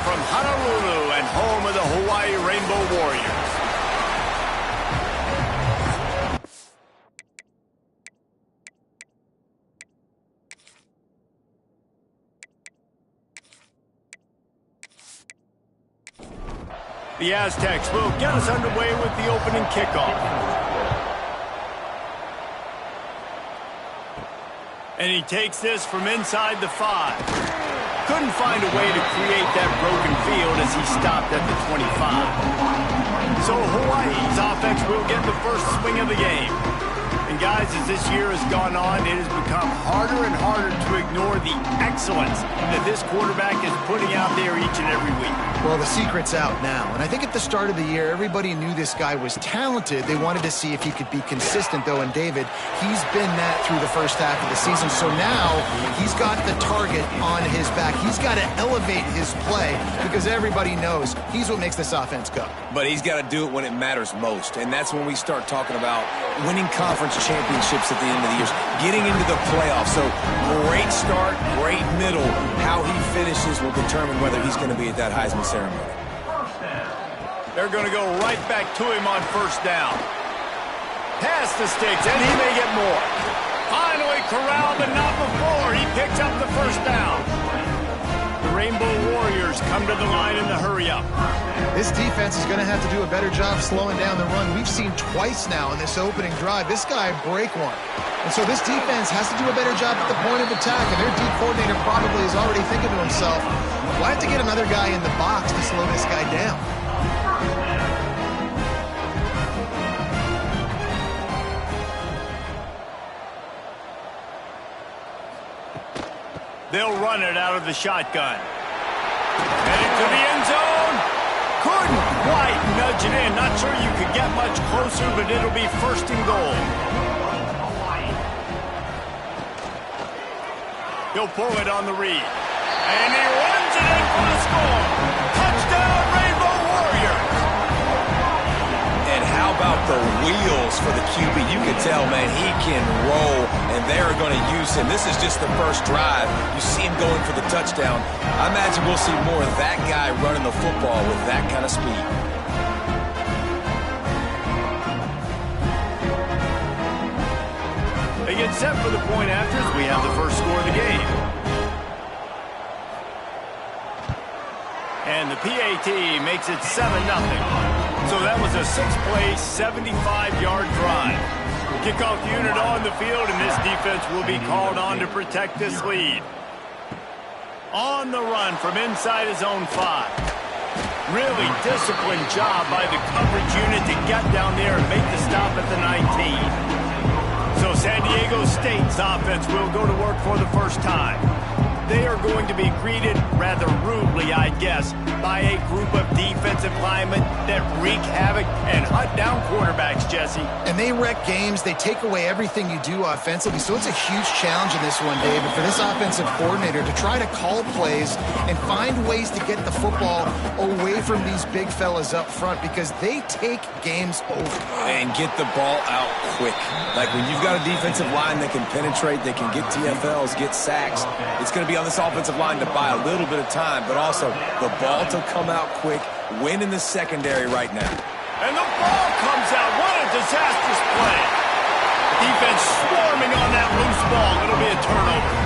from Honolulu and home of the Hawaii Rainbow Warriors. The Aztecs will get us underway with the opening kickoff. And he takes this from inside the 5. Couldn't find a way to create that broken field as he stopped at the 25. So Hawaii's offense will get the first swing of the game. And guys, as this year has gone on, it has become harder and harder to ignore the excellence that this quarterback is putting out there each and every week. Well, the secret's out now, and I think at the start of the year, everybody knew this guy was talented. They wanted to see if he could be consistent, though, and David, he's been that through the first half of the season, so now he's got the target on his back. He's got to elevate his play because everybody knows he's what makes this offense go. But he's got to do it when it matters most, and that's when we start talking about winning conference championships at the end of the year, getting into the playoffs. So great start, great middle. How he finishes will determine whether he's going to be at that Heisman ceremony. They're going to go right back to him on first down. Past the sticks, and he may get more. Finally corralled, but not before. He picks up the first down. The Rainbow Warriors come to the line in the hurry-up. This defense is going to have to do a better job slowing down the run. We've seen twice now in this opening drive this guy break one. And so this defense has to do a better job at the point of attack, and their D coordinator probably is already thinking to himself, well, I have to get another guy in the box to slow this guy down. They'll run it out of the shotgun. Heading to the end zone. Couldn't quite nudge it in. Not sure you could get much closer, but it'll be first and goal. He'll pull it on the read. And he runs it in for the score. Touchdown, Rainbow Warriors. And how about the wheels for the QB? You can tell, man, he can roll, and they're going to use him. This is just the first drive. You see him going for the touchdown. I imagine we'll see more of that guy running the football with that kind of speed. They get set for the point after as we have the first score of the game. And the PAT makes it 7-0. So that was a 6-play, 75-yard drive. Kickoff unit on the field, and this defense will be called on to protect this lead. On the run from inside his own 5. Really disciplined job by the coverage unit to get down there and make the stop at the 19. So San Diego State's offense will go to work for the first time. They are going to be greeted rather rudely, I guess, by a group of defensive linemen that wreak havoc and hunt down quarterbacks, Jesse. And they wreck games. They take away everything you do offensively. So it's a huge challenge in this one, David, for this offensive coordinator to try to call plays and find ways to get the football away from these big fellas up front because they take games over. And get the ball out quick. Like when you've got a defensive line that can penetrate, they can get TFLs, get sacks, it's going to be on this offensive line to buy a little bit of time, but also the ball to come out quick, win in the secondary right now. And the ball comes out. What a disastrous play. Defense swarming on that loose ball. It'll be a turnover.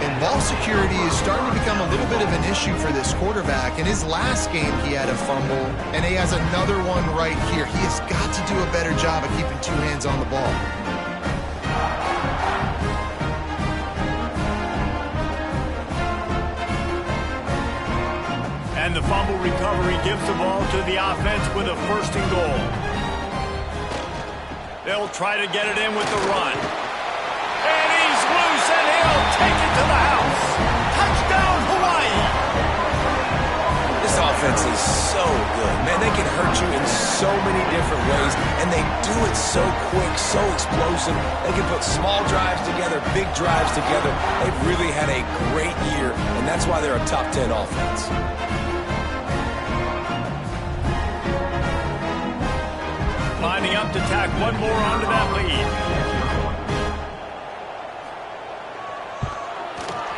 And ball security is starting to become a little bit of an issue for this quarterback. In his last game, he had a fumble, and he has another one right here. He has got to do a better job of keeping two hands on the ball. And the fumble recovery gives the ball to the offense with a first and goal. They'll try to get it in with the run. And he's loose, and he'll take it to the house. Touchdown, Hawaii! This offense is so good. Man, they can hurt you in so many different ways, and they do it so quick, so explosive. They can put small drives together, big drives together. They've really had a great year, and that's why they're a top 10 offense. Lining up to tack one more onto that lead.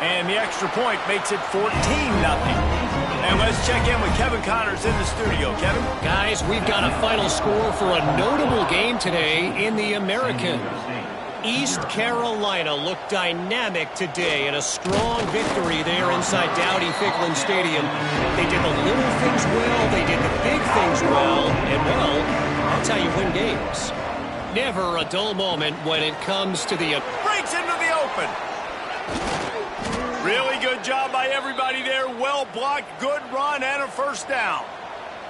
And the extra point makes it 14-0. And let's check in with Kevin Connors in the studio. Kevin? Guys, we've got a final score for a notable game today in the American. East Carolina looked dynamic today in a strong victory there inside Dowdy-Ficklin Stadium. They did the little things well, they did the big things well, and well, that's how you win games. Never a dull moment when it comes to the... Breaks into the open. Really good job by everybody there. Well blocked, good run, and a first down.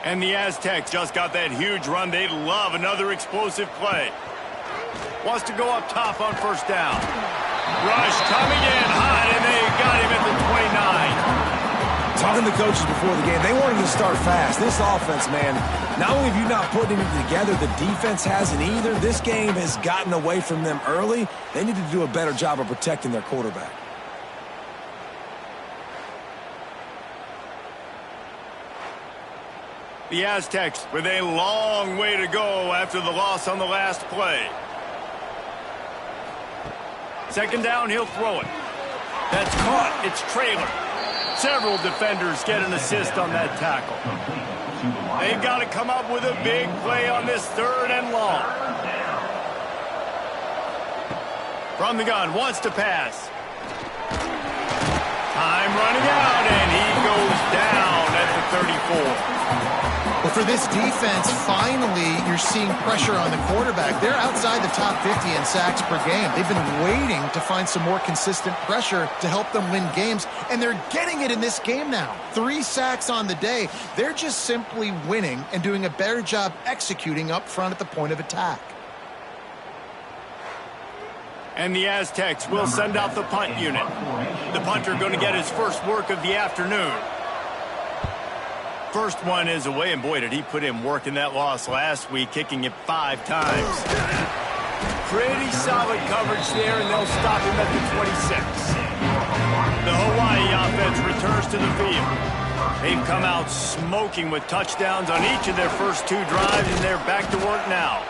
And the Aztecs just got that huge run. They love another explosive play. Wants to go up top on first down. Rush coming in hot, and they got him at the 29. Talking to coaches before the game, they wanted to start fast. This offense, man, not only have you not put anything together, the defense hasn't either. This game has gotten away from them early. They need to do a better job of protecting their quarterback. The Aztecs with a long way to go after the loss on the last play. Second down, he'll throw it. That's caught. It's Trailer. Several defenders get an assist on that tackle. They've got to come up with a big play on this third and long. From the gun, wants to pass. Time running out, and he goes down at the 34. Well, for this defense, finally, you're seeing pressure on the quarterback. They're outside the top 50 in sacks per game. They've been waiting to find some more consistent pressure to help them win games, and they're getting it in this game now. 3 sacks on the day. They're just simply winning and doing a better job executing up front at the point of attack. And the Aztecs will send out the punt unit. The punter going to get his first work of the afternoon. First one is away, and boy, did he put in work in that loss last week, kicking it 5 times. Pretty solid coverage there, and they'll stop him at the 26. The Hawaii offense returns to the field. They've come out smoking with touchdowns on each of their first 2 drives, and they're back to work now.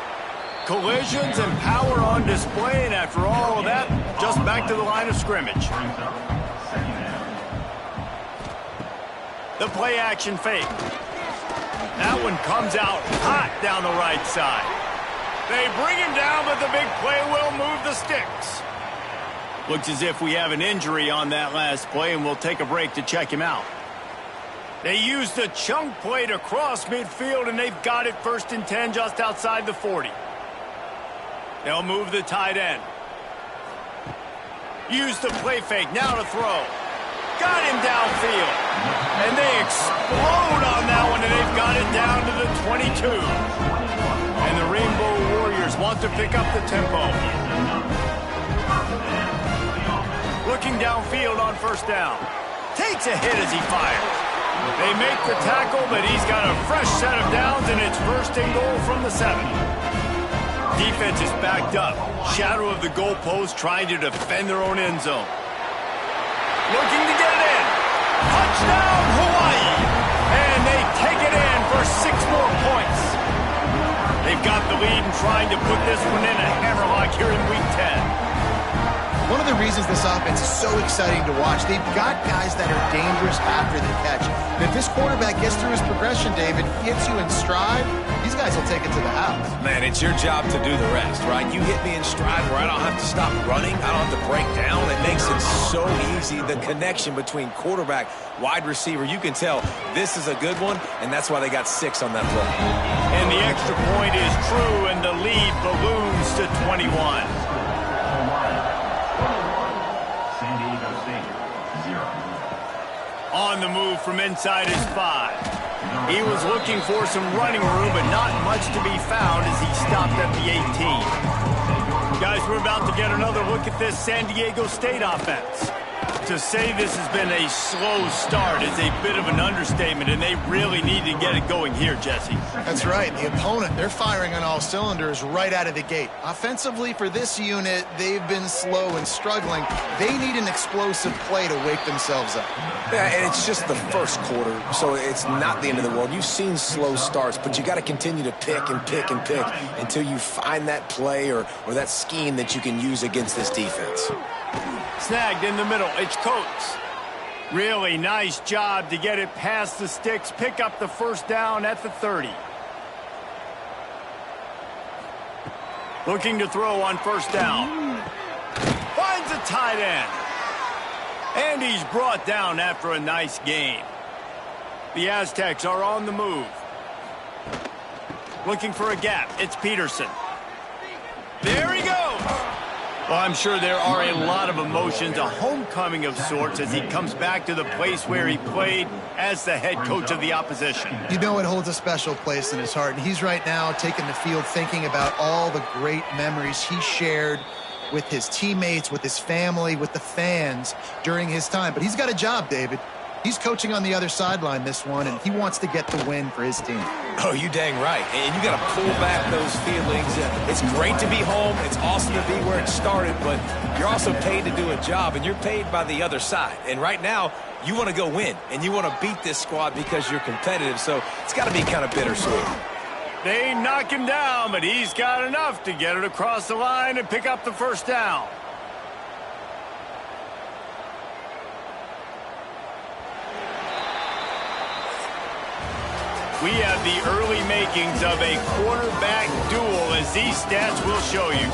Collisions and power on display, and after all of that, just back to the line of scrimmage. The play-action fake. That one comes out hot down the right side. They bring him down, but the big play will move the sticks. Looks as if we have an injury on that last play, and we'll take a break to check him out. They use the chunk play to cross midfield, and they've got it 1st and 10 just outside the 40. They'll move the tight end. Use the play fake, now to throw. Got him downfield. And they explode on that one, and they've got it down to the 22. And the Rainbow Warriors want to pick up the tempo. Looking downfield on first down. Takes a hit as he fires. They make the tackle, but he's got a fresh set of downs, and it's 1st and goal from the 7. Defense is backed up. Shadow of the goalpost trying to defend their own end zone. Looking to get it in. Touchdown, Hawaii. And they take it in for 6 more points. They've got the lead and trying to put this one in a hammerlock here in Week 10. One of the reasons this offense is so exciting to watch, they've got guys that are dangerous after the catch. And if this quarterback gets through his progression, David, hits you in stride, these guys will take it to the house. Man, it's your job to do the rest, right? You hit me in stride where I don't have to stop running. I don't have to break down. It makes it so easy. The connection between quarterback, wide receiver, you can tell this is a good one, and that's why they got 6 on that play. And the extra point is true, and the lead balloons to 21. On the move from inside his 5. He was looking for some running room, but not much to be found as he stopped at the 18. Guys, we're about to get another look at this San Diego State offense. To say this has been a slow start is a bit of an understatement, and they really need to get it going here, Jesse. That's right. The opponent, they're firing on all cylinders right out of the gate. Offensively, for this unit, they've been slow and struggling. They need an explosive play to wake themselves up. Yeah, and it's just the first quarter, so it's not the end of the world. You've seen slow starts, but you got to continue to pick and pick and pick until you find that play or that scheme that you can use against this defense. Snagged in the middle. It's Coates. Really nice job to get it past the sticks, pick up the first down at the 30. Looking to throw on first down. Finds a tight end. And he's brought down after a nice gain. The Aztecs are on the move. Looking for a gap. It's Peterson. There he goes. Well, I'm sure there are a lot of emotions, a homecoming of sorts, as he comes back to the place where he played as the head coach of the opposition. You know it holds a special place in his heart, and he's right now taking the field thinking about all the great memories he shared with his teammates, with his family, with the fans during his time. But he's got a job, David. He's coaching on the other sideline this one, and he wants to get the win for his team. Oh, you dang right. And you got to pull back those feelings. It's great to be home. It's awesome to be where it started, but you're also paid to do a job, and you're paid by the other side. And right now, you want to go win, and you want to beat this squad because you're competitive, so it's got to be kind of bittersweet. They knock him down, but he's got enough to get it across the line and pick up the first down. We have the early makings of a quarterback duel, as these stats will show you.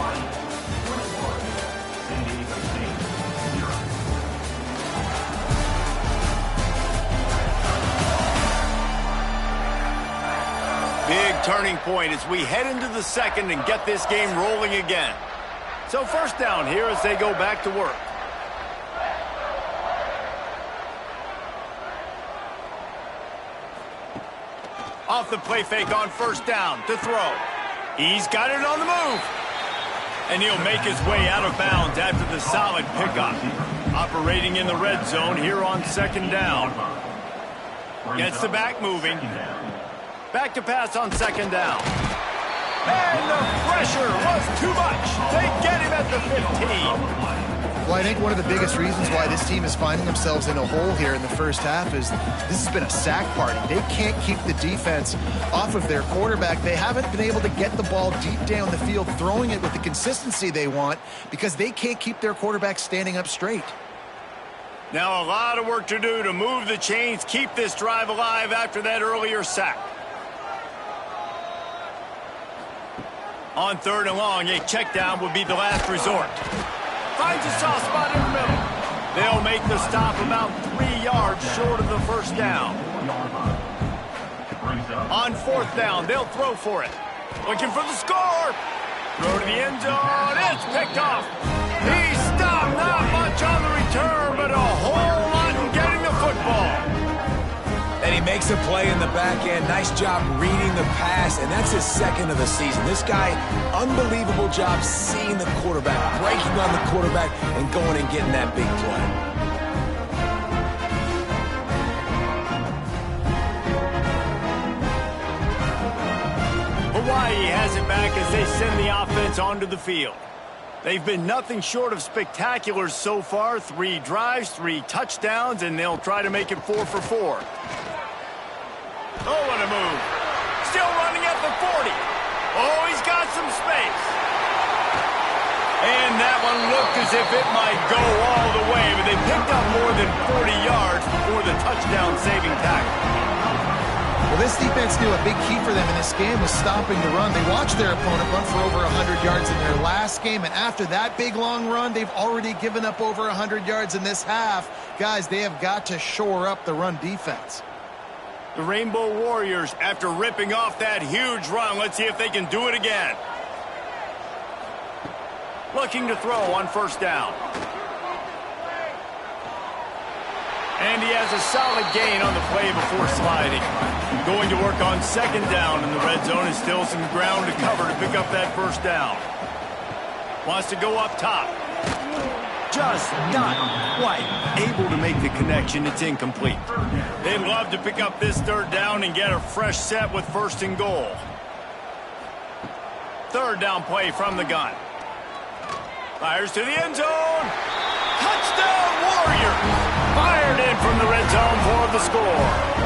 Big turning point as we head into the second and get this game rolling again. So first down here as they go back to work. Off the play fake on first down to throw. He's got it on the move. And he'll make his way out of bounds after the solid pickup. Operating in the red zone here on second down. Gets the back moving. Back to pass on second down. And the pressure was too much. They get him at the 15. Well, I think one of the biggest reasons why this team is finding themselves in a hole here in the first half is this has been a sack party. They can't keep the defense off of their quarterback. They haven't been able to get the ball deep down the field, throwing it with the consistency they want because they can't keep their quarterback standing up straight. Now a lot of work to do to move the chains, keep this drive alive after that earlier sack. On third and long, a check down would be the last resort. Finds a soft spot in the middle. They'll make the stop about 3 yards short of the first down. On fourth down, they'll throw for it. Looking for the score. Throw to the end zone. It's picked off. He stopped. Not much on the return, but a whole lot in getting the football. And he makes a play in the back end. Nice job reading the pass, and that's his second of the season. This guy, unbelievable job seeing the quarterback, breaking on the quarterback, and going and getting that big play. Hawaii has it back as they send the offense onto the field. They've been nothing short of spectacular so far. 3 drives, 3 touchdowns, and they'll try to make it 4 for 4. Oh, what a move. Still running at the 40. Oh, he's got some space. And that one looked as if it might go all the way, but they picked up more than 40 yards before the touchdown-saving tackle. Well, this defense knew a big key for them in this game was stopping the run. They watched their opponent run for over 100 yards in their last game, and after that big, long run, they've already given up over 100 yards in this half. Guys, they have got to shore up the run defense. The Rainbow Warriors, after ripping off that huge run, let's see if they can do it again. Looking to throw on first down. And he has a solid gain on the play before sliding. Going to work on second down in the red zone, and still some ground to cover to pick up that first down. Wants to go up top. Just not quite able to make the connection. It's incomplete. They'd love to pick up this third down and get a fresh set with first and goal. Third down play from the gun. Fires to the end zone. Touchdown, Warriors! Fired in from the red zone for the score.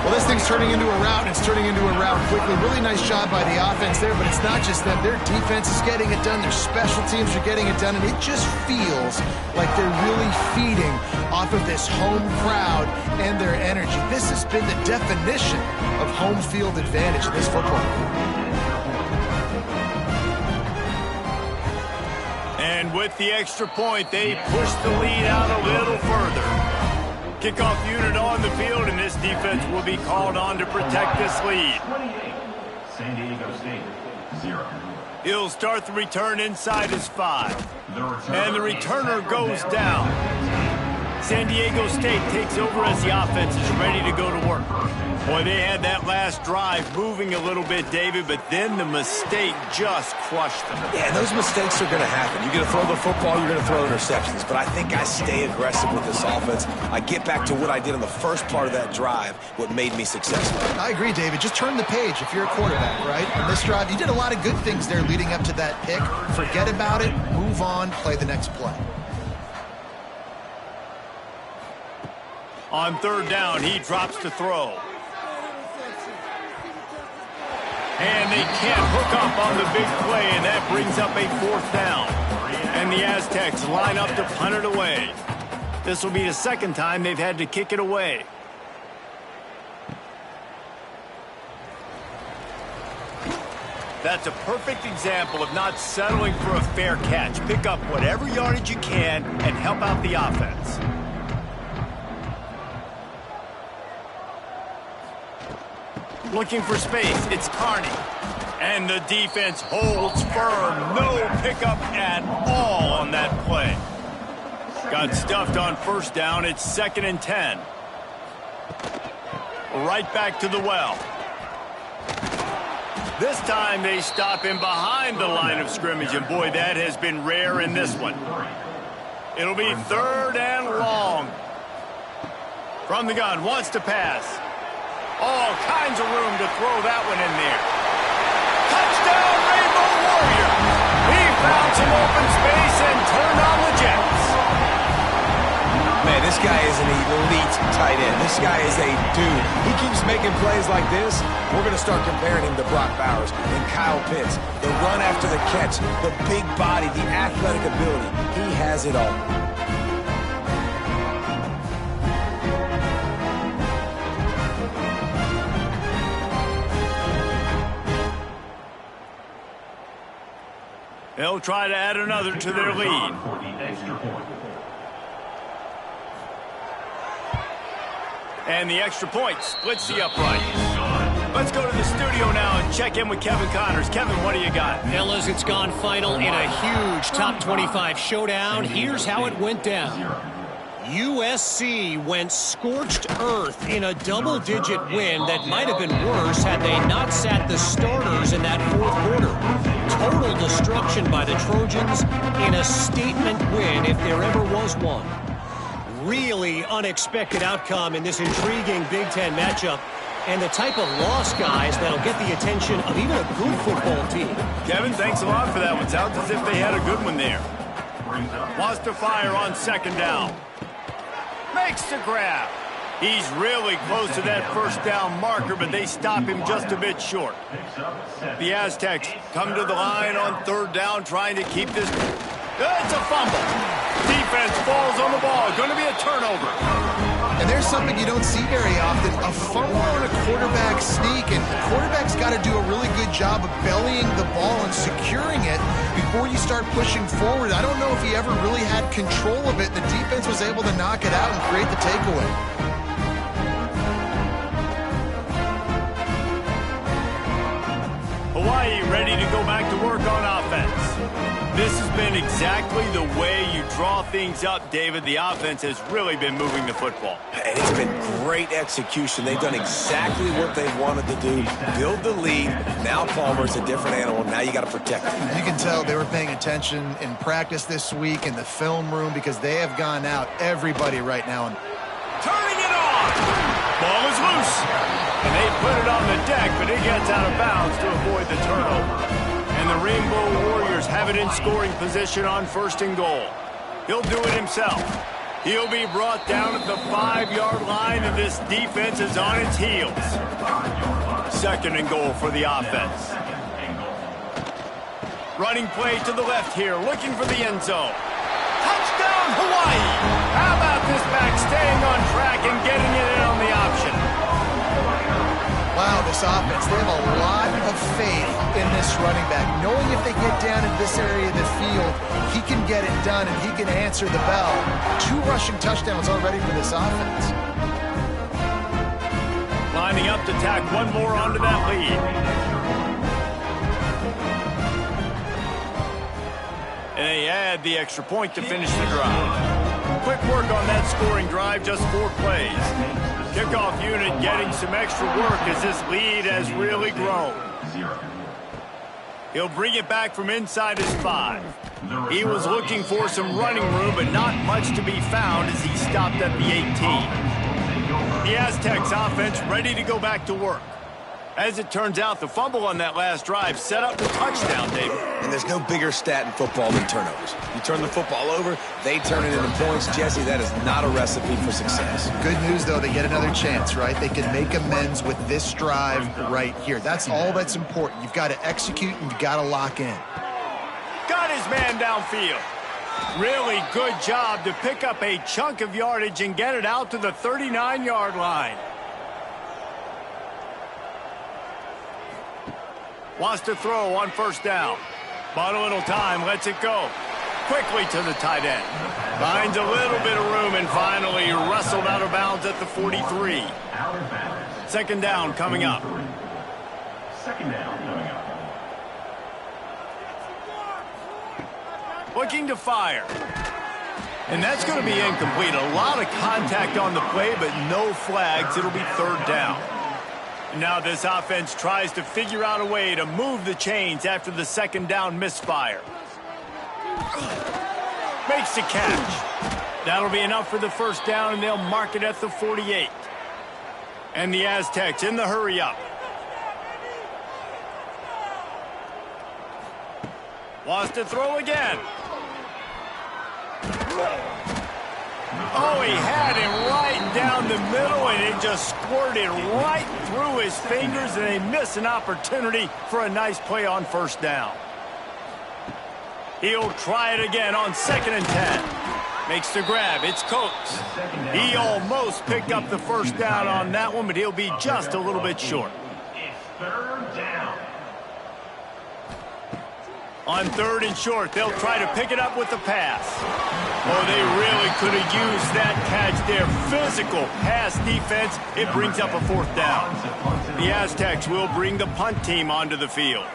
Well, this thing's turning into a rout, and it's turning into a rout quickly. Really nice job by the offense there, but it's not just them. Their defense is getting it done. Their special teams are getting it done, and it just feels like they're really feeding off off of this home crowd and their energy. This has been the definition of home field advantage in this football game. And with the extra point, they push the lead out a little further. Kickoff unit on the field, and this defense will be called on to protect this lead. 28, San Diego State, 0. He'll start the return inside his 5. And the returner goes down. San Diego State takes over as the offense is ready to go to work. Boy, they had that last drive moving a little bit, David, but then the mistake just crushed them. Yeah, those mistakes are going to happen. You're going to throw the football, you're going to throw interceptions. But I think I stay aggressive with this offense. I get back to what I did in the first part of that drive, what made me successful. I agree, David. Just turn the page if you're a quarterback, right? On this drive, you did a lot of good things there leading up to that pick. Forget about it, move on, play the next play. On third down, he drops to throw. And they can't hook up on the big play, and that brings up a 4th down. And the Aztecs line up to punt it away. This will be the second time they've had to kick it away. That's a perfect example of not settling for a fair catch. Pick up whatever yardage you can and help out the offense. Looking for space, it's Carney. And the defense holds firm. No pickup at all on that play. Got stuffed on first down. It's 2nd and 10. Right back to the well. This time they stop him behind the line of scrimmage. And boy, that has been rare in this one. It'll be 3rd and long. From the gun, wants to pass. All kinds of room to throw that one in there. Touchdown, Rainbow Warriors! He found some open space and turned on the Jets. Man, this guy is an elite tight end. This guy is a dude. He keeps making plays like this. We're going to start comparing him to Brock Bowers and Kyle Pitts. The run after the catch, the big body, the athletic ability. He has it all. They'll try to add another to their lead. And the extra point splits the upright. Let's go to the studio now and check in with Kevin Connors. Kevin, what do you got? Fellas, it's gone final in a huge top 25 showdown. Here's how it went down. USC went scorched earth in a double-digit win that might have been worse had they not sat the starters in that 4th quarter. Total destruction by the Trojans in a statement win if there ever was one. Really unexpected outcome in this intriguing Big Ten matchup, and the type of loss, guys, that'll get the attention of even a good football team. Kevin, thanks a lot for that one. Sounds as if they had a good one there. Wants to fire on 2nd down. Makes the grab. He's really close to that first down marker, but they stop him just a bit short. The Aztecs come to the line on 3rd down, trying to keep this. It's a fumble. Defense falls on the ball. Going to be a turnover. And there's something you don't see very often, a fumble on a quarterback sneak, and the quarterback's got to do a really good job of bellying the ball and securing it before you start pushing forward. I don't know if he ever really had control of it. The defense was able to knock it out and create the takeaway. Hawaii ready to go back to work on offense. This has been exactly the way you draw things up, David. The offense has really been moving the football. And it's been great execution. They've done exactly what they've wanted to do. Build the lead. Now Palmer's a different animal. Now you got to protect him. You can tell they were paying attention in practice this week in the film room because they have gone out everybody right now. Turning it on. Ball is loose. And they put it on the deck, but it gets out of bounds to avoid the turnover. And the Rainbow Warriors have it in scoring position on 1st and goal. He'll do it himself. He'll be brought down at the 5-yard line, and this defense is on its heels. 2nd and goal for the offense. Running play to the left here, looking for the end zone. Touchdown, Hawaii! How about this back offense. They have a lot of faith in this running back, knowing if they get down in this area of the field, he can get it done and he can answer the bell. 2 rushing touchdowns already for this offense. Lining up to tack one more onto that lead. And they add the extra point to finish the drive. Quick work on that scoring drive, just 4 plays. Kickoff unit getting some extra work as this lead has really grown. He'll bring it back from inside his 5. He was looking for some running room, but not much to be found as he stopped at the 18. The Aztecs offense ready to go back to work. As it turns out, the fumble on that last drive set up the touchdown, David. And there's no bigger stat in football than turnovers. You turn the football over, they turn it into points. Jesse, that is not a recipe for success. Good news, though, they get another chance, right? They can make amends with this drive right here. That's all that's important. You've got to execute and you've got to lock in. Got his man downfield. Really good job to pick up a chunk of yardage and get it out to the 39-yard line. Wants to throw on first down. Bought a little time, lets it go. Quickly to the tight end. Finds a little bit of room and finally wrestled out of bounds at the 43. Second down coming up. Second down coming up. Looking to fire. And that's going to be incomplete. A lot of contact on the play, but no flags. It'll be third down. Now this offense tries to figure out a way to move the chains after the second down misfire. Makes the catch. That'll be enough for the first down, and they'll mark it at the 48. And the Aztecs in the hurry up. Wants to throw again. Oh, he had it right down the middle, and it just squirted right through his fingers, and they miss an opportunity for a nice play on first down. He'll try it again on 2nd and 10. Makes the grab. It's Coates. He almost picked up the first down on that one, but he'll be just a little bit short. It's third down. On 3rd and short, they'll try to pick it up with the pass. Oh, they really could have used that catch there. Physical pass defense. It brings up a 4th down. The Aztecs will bring the punt team onto the field.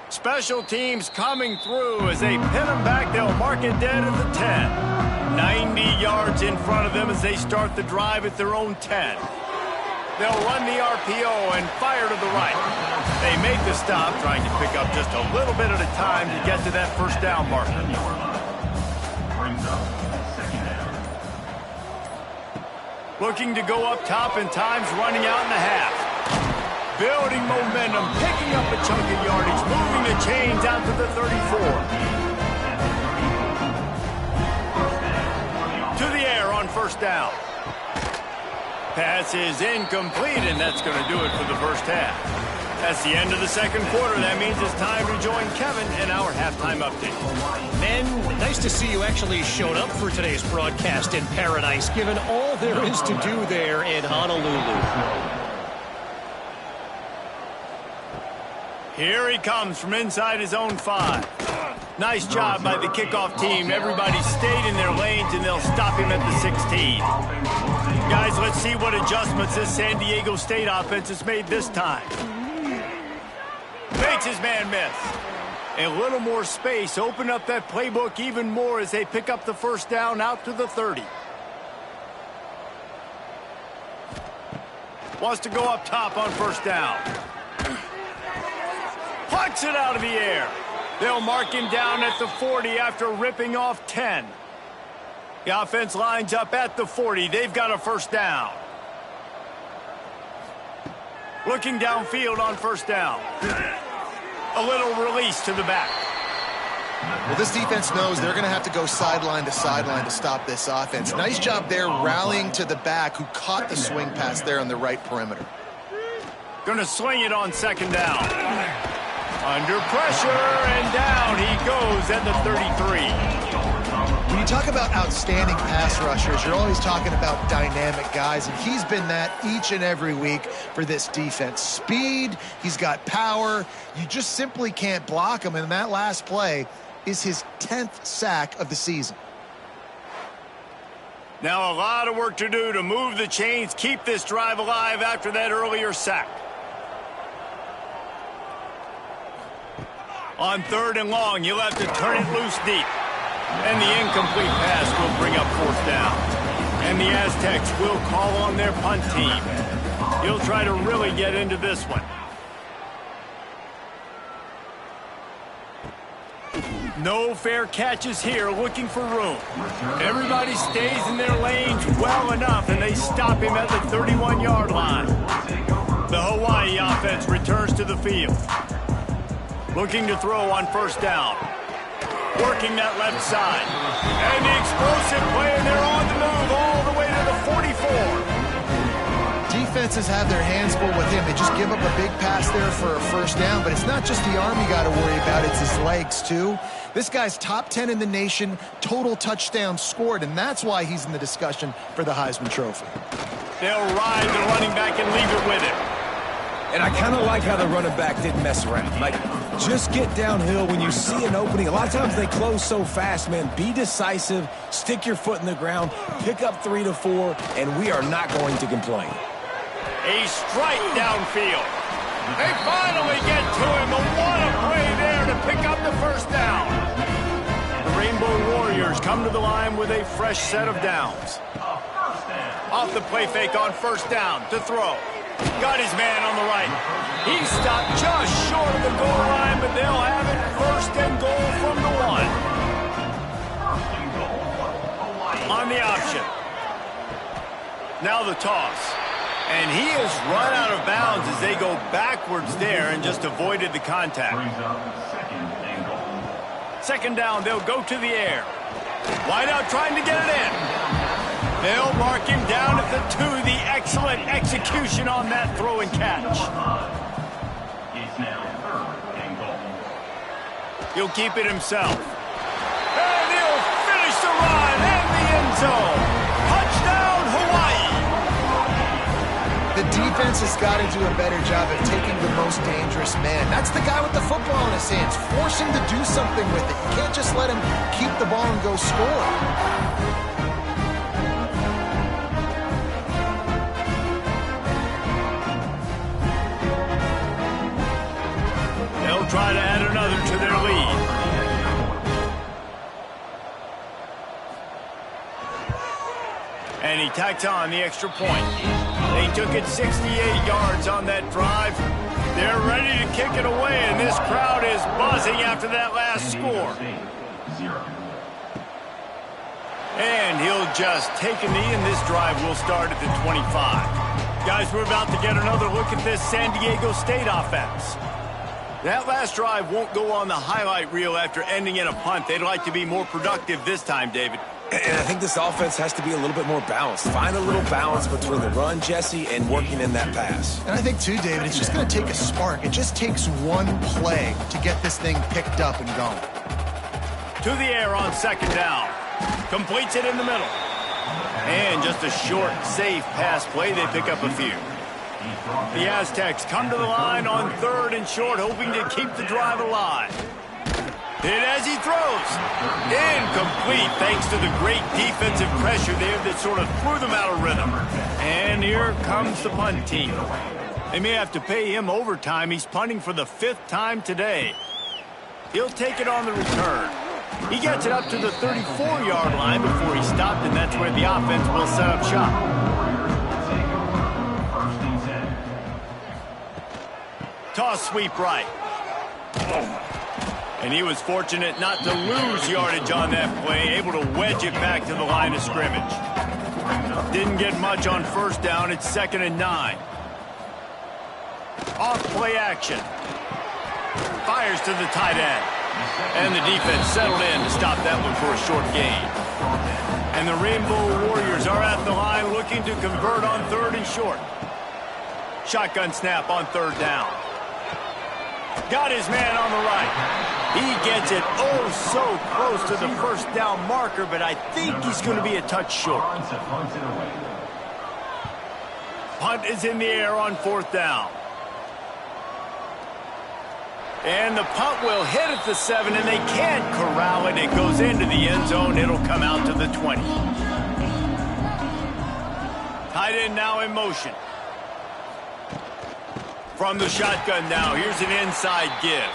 Special teams coming through as they pin them back. They'll mark it dead at the 10. 90 yards in front of them as they start the drive at their own 10. They'll run the RPO and fire to the right. They make the stop, trying to pick up just a little bit at a time to get to that first down marker. Brings up second down. Looking to go up top, and time's running out in the half. Building momentum, picking up a chunk of yardage, moving the chains out to the 34. To the air on first down. Pass is incomplete, and that's going to do it for the first half. That's the end of the second quarter. That means it's time to join Kevin in our halftime update. Men, nice to see you actually showed up for today's broadcast in paradise, given all there is to do there in Honolulu. Here he comes from inside his own 5. Nice job by the kickoff team. Everybody stayed in their lanes, and they'll stop him at the 16. Guys, let's see what adjustments this San Diego State offense has made this time. Makes his man miss. A little more space. Open up that playbook even more as they pick up the first down out to the 30. Wants to go up top on first down. Plucks it out of the air. They'll mark him down at the 40 after ripping off 10. The offense lines up at the 40. They've got a first down. Looking downfield on first down. A little release to the back. Well, this defense knows they're going to have to go sideline to stop this offense. Nice job there rallying to the back, who caught the swing pass there on the right perimeter. Going to swing it on second down. Under pressure, and down he goes at the 33. you talk about outstanding pass rushers, you're always talking about dynamic guys, and he's been that each and every week for this defense. Speed, he's got power. You just simply can't block him, and that last play is his 10th sack of the season. Now a lot of work to do to move the chains, keep this drive alive after that earlier sack. On 3rd and long, you'll have to turn it loose deep. And the incomplete pass will bring up 4th down. And the Aztecs will call on their punt team. He'll try to really get into this one. No fair catches here, looking for room. Everybody stays in their lanes well enough, and they stop him at the 31-yard line. The Hawaii offense returns to the field. Looking to throw on 1st down. Working that left side. And the explosive play, and they're on the move all the way to the 44. Defenses have their hands full with him. They just give up a big pass there for a 1st down, but it's not just the arm you got to worry about, it's his legs too. This guy's top 10 in the nation, total touchdowns scored, and that's why he's in the discussion for the Heisman Trophy. They'll ride the running back and leave it with him. And I kind of like how the running back didn't mess around. Like, just get downhill when you see an opening. A lot of times they close so fast, man. Be decisive, stick your foot in the ground, pick up 3 to 4, and we are not going to complain. A strike downfield. They finally get to him. But what a play there to pick up the 1st down. The Rainbow Warriors come to the line with a fresh set of downs. Off the play fake on 1st down to throw. Got his man on the right. He stopped just short of the goal line, but they'll have it 1st and goal from the 1. On the option. Now the toss. And he has run out of bounds as they go backwards there and just avoided the contact. 2nd down, they'll go to the air. Wide out trying to get it in. They'll mark him down at the 2. The excellent execution on that throw and catch. He'll keep it himself. And he'll finish the run in the end zone. Touchdown, Hawaii. The defense has got to do a better job of taking the most dangerous man. That's the guy with the football in his hands. Force him to do something with it. You can't just let him keep the ball and go score. They'll try to add another to their lead. And he tacked on the extra point. They took it 68 yards on that drive. They're ready to kick it away, and this crowd is buzzing after that last score. And he'll just take a knee, and this drive will start at the 25. Guys, we're about to get another look at this San Diego State offense. That last drive won't go on the highlight reel after ending in a punt. They'd like to be more productive this time, David. And I think this offense has to be a little bit more balanced. Find a little balance between the run, Jesse, and working in that pass. And I think, too, David, it's just going to take a spark. It just takes one play to get this thing picked up and going. To the air on 2nd down. Completes it in the middle. And just a short, safe pass play. They pick up a few. The Aztecs come to the line on 3rd and short, hoping to keep the drive alive. Hit as he throws. Incomplete, thanks to the great defensive pressure there that sort of threw them out of rhythm. And here comes the punt team. They may have to pay him overtime. He's punting for the 5th time today. He'll take it on the return. He gets it up to the 34-yard line before he stopped, and that's where the offense will set up shop. Toss sweep right. And he was fortunate not to lose yardage on that play, able to wedge it back to the line of scrimmage. Didn't get much on 1st down. It's 2nd and 9. Off play action. Fires to the tight end. And the defense settled in to stop that one for a short gain. And the Rainbow Warriors are at the line looking to convert on 3rd and short. Shotgun snap on 3rd down. Got his man on the right. He gets it oh so close to the first down marker, but I think he's going to be a touch short. Punt is in the air on 4th down. And the punt will hit at the 7, and they can't corral it. It goes into the end zone. It'll come out to the 20. Tight end now in motion. From the shotgun now, here's an inside give.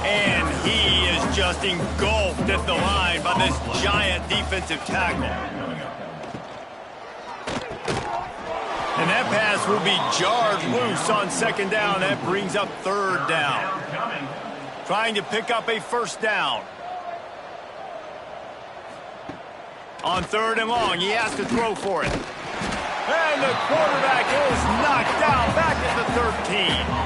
And he is just engulfed at the line by this giant defensive tackle. And that pass will be jarred loose on 2nd down. That brings up 3rd down. Trying to pick up a 1st down. On 3rd and long, he has to throw for it. And the quarterback is knocked down back at the 13.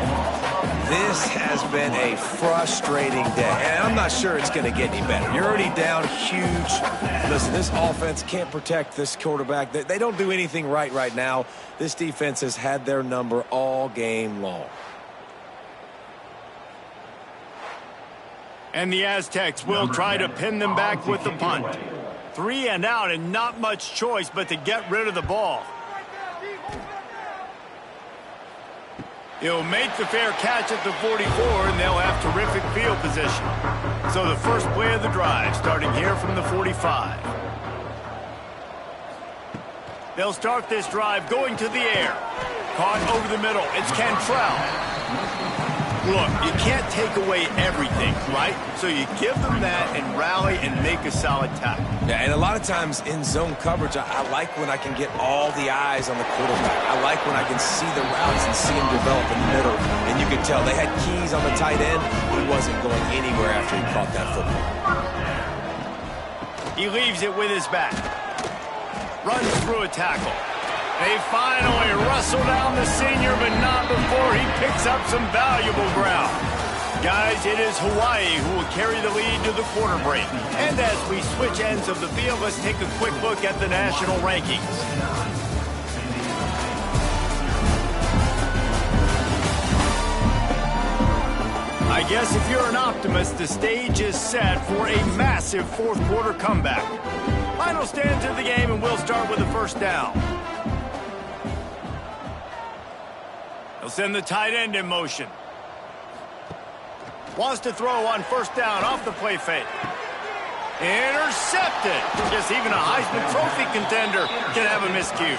This has been a frustrating day, and I'm not sure it's going to get any better. You're already down huge. Listen, this offense can't protect this quarterback. They don't do anything right now. This defense has had their number all game long. And the Aztecs will try to pin them back with the punt. 3 and out, and not much choice but to get rid of the ball. He'll make the fair catch at the 44, and they'll have terrific field position. So the first play of the drive, starting here from the 45. They'll start this drive going to the air. Caught over the middle. It's Cantrell. Look, you can't take away everything, right? So you give them that and rally and make a solid tackle. Yeah, and a lot of times in zone coverage, I like when I can get all the eyes on the quarterback. I like when I can see the routes and see him develop in the middle. And you can tell they had keys on the tight end. He wasn't going anywhere after he caught that football. He leaves it with his back. Runs through a tackle. They finally wrestle down the senior, but not before he picks up some valuable ground. Guys, it is Hawaii who will carry the lead to the quarter break. And as we switch ends of the field, let's take a quick look at the national rankings. I guess if you're an optimist, the stage is set for a massive 4th quarter comeback. Final stands of the game, and we'll start with the 1st down. They'll send the tight end in motion. Wants to throw on 1st down off the play fake. Intercepted. Guess even a Heisman Trophy contender can have a miscue.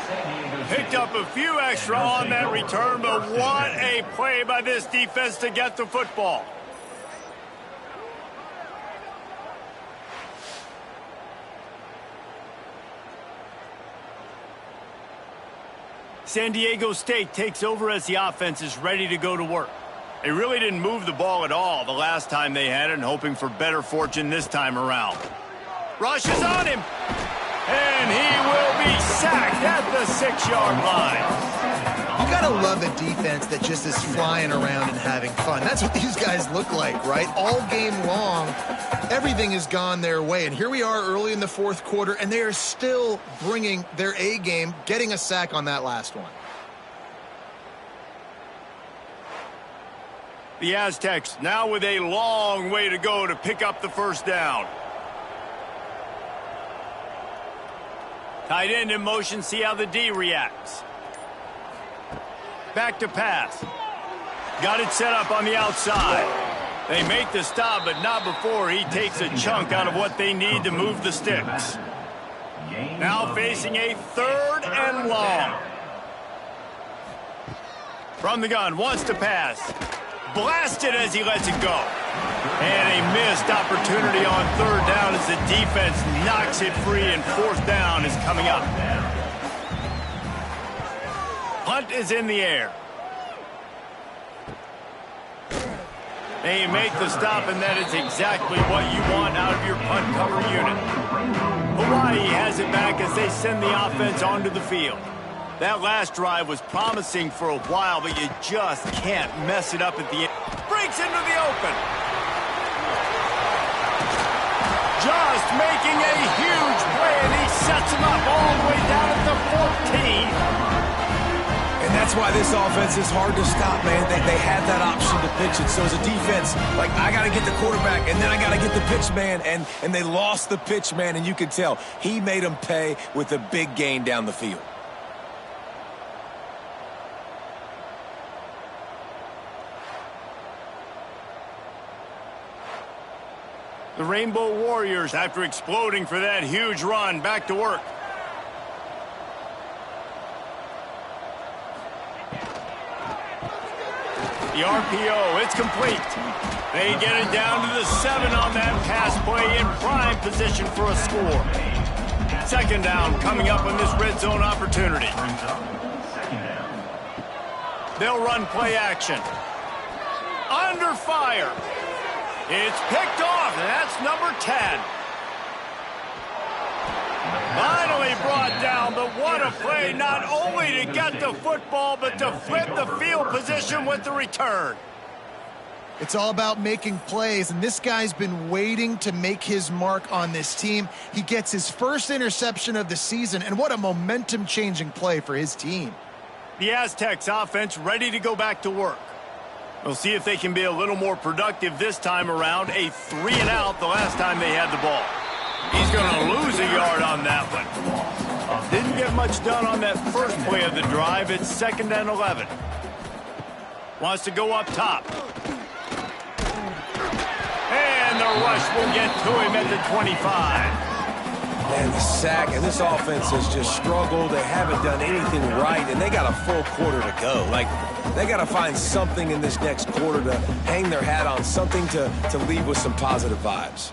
Picked up a few extra on that return, but what a play by this defense to get the football. San Diego State takes over as the offense is ready to go to work. They really didn't move the ball at all the last time they had it, and hoping for better fortune this time around. Rushes on him, and he will be sacked at the 6-yard line. You gotta love a defense that just is flying around and having fun. That's what these guys look like, right? All game long, everything has gone their way. And here we are early in the 4th quarter, and they are still bringing their A game, getting a sack on that last one. The Aztecs now with a long way to go to pick up the 1st down. Tight end in motion, see how the D reacts. Back to pass. Got it set up on the outside. They make the stop, but not before he takes a chunk out of what they need to move the sticks. Now facing a 3rd and long. From the gun, wants to pass. Blasted as he lets it go. And a missed opportunity on 3rd down as the defense knocks it free, and 4th down is coming up. Punt is in the air. They make the stop, and that is exactly what you want out of your punt cover unit. Hawaii has it back as they send the offense onto the field. That last drive was promising for a while, but you just can't mess it up at the end. Breaks into the open. Just making a huge play, and he sets him up all the way down at the 14. And that's why this offense is hard to stop, man. They had that option to pitch it. So as a defense, like, I got to get the quarterback, and then I got to get the pitch man, and they lost the pitch man, and you could tell he made them pay with a big gain down the field. The Rainbow Warriors, after exploding for that huge run, back to work. The RPO, it's complete. They get it down to the 7 on that pass play, in prime position for a score. Second down coming up on this red zone opportunity. They'll run play action. Under fire. It's picked off, and that's number 10. Finally brought down, but what a play, not only to get the football, but to flip the field position with the return. It's all about making plays, and this guy's been waiting to make his mark on this team. He gets his first interception of the season, and what a momentum-changing play for his team. The Aztecs offense ready to go back to work. We'll see if they can be a little more productive this time around. A 3-and-out the last time they had the ball. He's going to lose a yard on that one. Didn't get much done on that first play of the drive. It's 2nd and 11. Wants to go up top. And the rush will get to him at the 25. And the sack, and this offense has just struggled. They haven't done anything right, and they got a full quarter to go. Like, they got to find something in this next quarter to hang their hat on, something to leave with some positive vibes.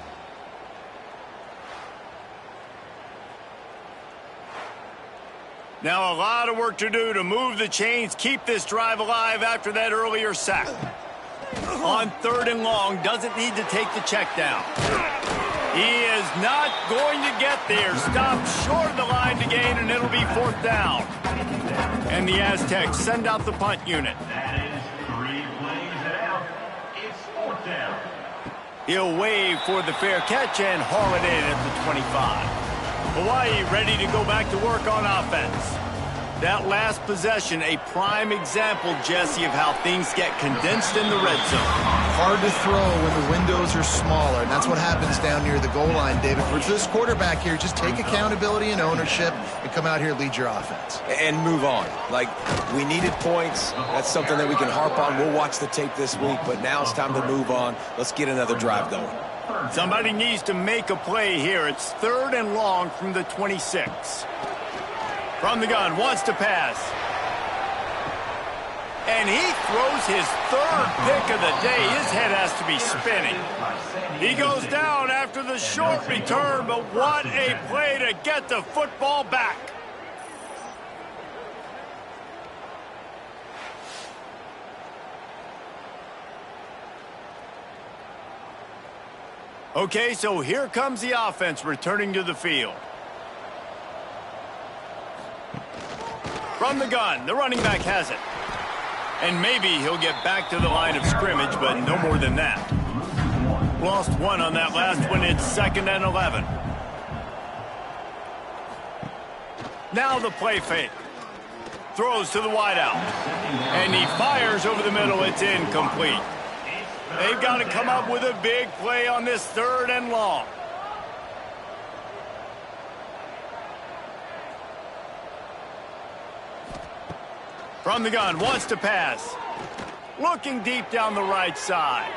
Now a lot of work to do to move the chains, keep this drive alive after that earlier sack. On 3rd and long, doesn't need to take the check down. He is not going to get there. Stopped short of the line to gain, and it'll be 4th down. And the Aztecs send out the punt unit. That is 3 plays and out. It's 4th down. He'll wave for the fair catch and haul it in at the 25. Hawaii ready to go back to work on offense. That last possession, a prime example, Jesse, of how things get condensed in the red zone. Hard to throw when the windows are smaller, and that's what happens down near the goal line, David. For this quarterback here, just take accountability and ownership and come out here and lead your offense. And move on. Like, we needed points. That's something that we can harp on. We'll watch the tape this week, but now it's time to move on. Let's get another drive going. Somebody needs to make a play here. It's 3rd and long from the 26. From the gun, wants to pass. And he throws his 3rd pick of the day. His head has to be spinning. He goes down after the short return, but what a play to get the football back. Okay, so here comes the offense returning to the field. From the gun, the running back has it. And maybe he'll get back to the line of scrimmage, but no more than that. Lost 1 on that last one. It's 2nd and 11. Now the play fake. Throws to the wideout. And he fires over the middle. It's incomplete. They've got to come up with a big play on this 3rd and long. From the gun, wants to pass. Looking deep down the right side.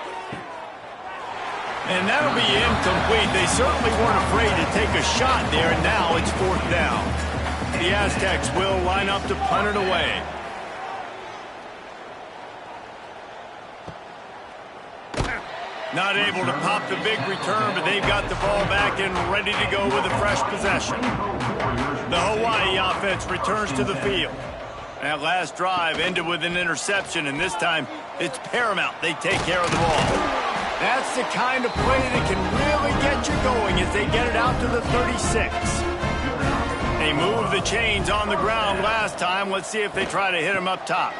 And that'll be incomplete. They certainly weren't afraid to take a shot there, and now it's 4th down. The Aztecs will line up to punt it away. Not able to pop the big return, but they've got the ball back and ready to go with a fresh possession. The Hawaii offense returns to the field. That last drive ended with an interception, and this time it's paramount they take care of the ball. That's the kind of play that can really get you going as they get it out to the 36. They moved the chains on the ground last time. Let's see if they try to hit him up top.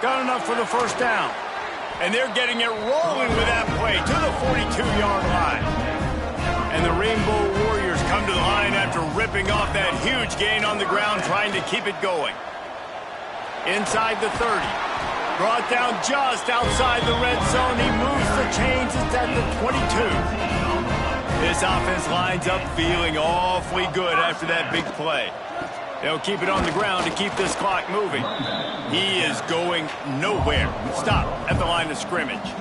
Got enough for the 1st down. And they're getting it rolling with that play to the 42-yard line. And the Rainbow Warriors come to the line after ripping off that huge gain on the ground, trying to keep it going. inside the 30. Brought down just outside the red zone. He moves the chains. It's at the 22. This offense lines up feeling awfully good after that big play. They'll keep it on the ground to keep this clock moving. He is going nowhere. Stop at the line of scrimmage.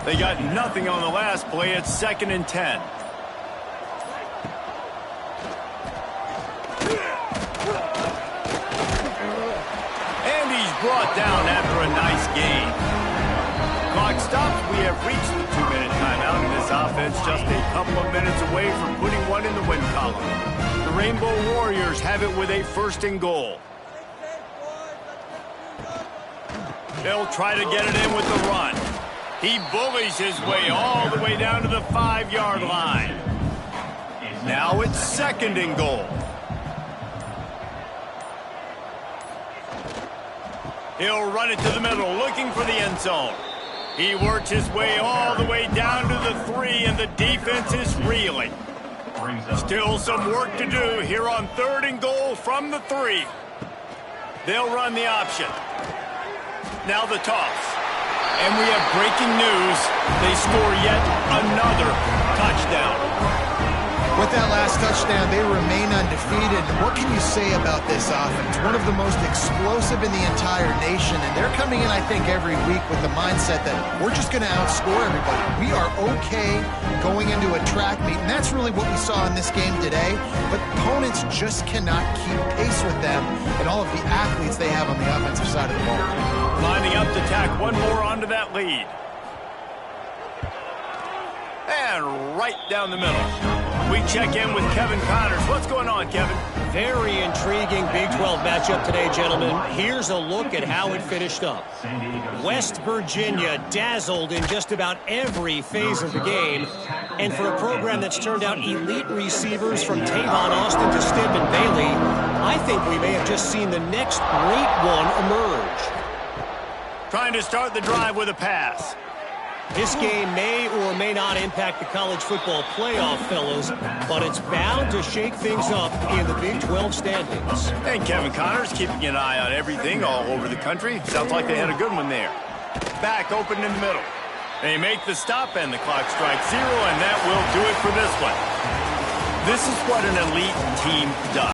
They got nothing on the last play. It's 2nd and 10. And he's brought down after a nice gain. Clock stops. We have reached the 2-minute timeout, and this offense just a couple of minutes away from putting one in the win column. The Rainbow Warriors have it with a 1st and goal. They'll try to get it in with the run. He bullies his way all the way down to the 5-yard line. Now it's 2nd and goal. He'll run it to the middle, looking for the end zone. He works his way all the way down to the 3, and the defense is reeling. Still some work to do here on 3rd and goal from the 3. They'll run the option. Now the toss. And we have breaking news. They score yet another touchdown. With that last touchdown, they remain undefeated. What can you say about this offense? One of the most explosive in the entire nation, and they're coming in, I think, every week with the mindset that we're just going to outscore everybody. We are okay going into a track meet, and that's really what we saw in this game today. But opponents just cannot keep pace with them and all of the athletes they have on the offensive side of the ball. Lining up to tack one more onto that lead. And right down the middle. We check in with Kevin Connors. What's going on, Kevin? Very intriguing Big 12 matchup today, gentlemen. Here's a look at how it finished up. West Virginia dazzled in just about every phase of the game. And for a program that's turned out elite receivers from Tavon Austin to Stedman Bailey, I think we may have just seen the next great one emerge. Trying to start the drive with a pass. This game may or may not impact the college football playoff, fellas, but it's bound to shake things up in the Big 12 standings. And Kevin Connors keeping an eye on everything all over the country. Sounds like they had a good one there. Back open in the middle. They make the stop, and the clock strikes 0, and that will do it for this one. This is what an elite team does.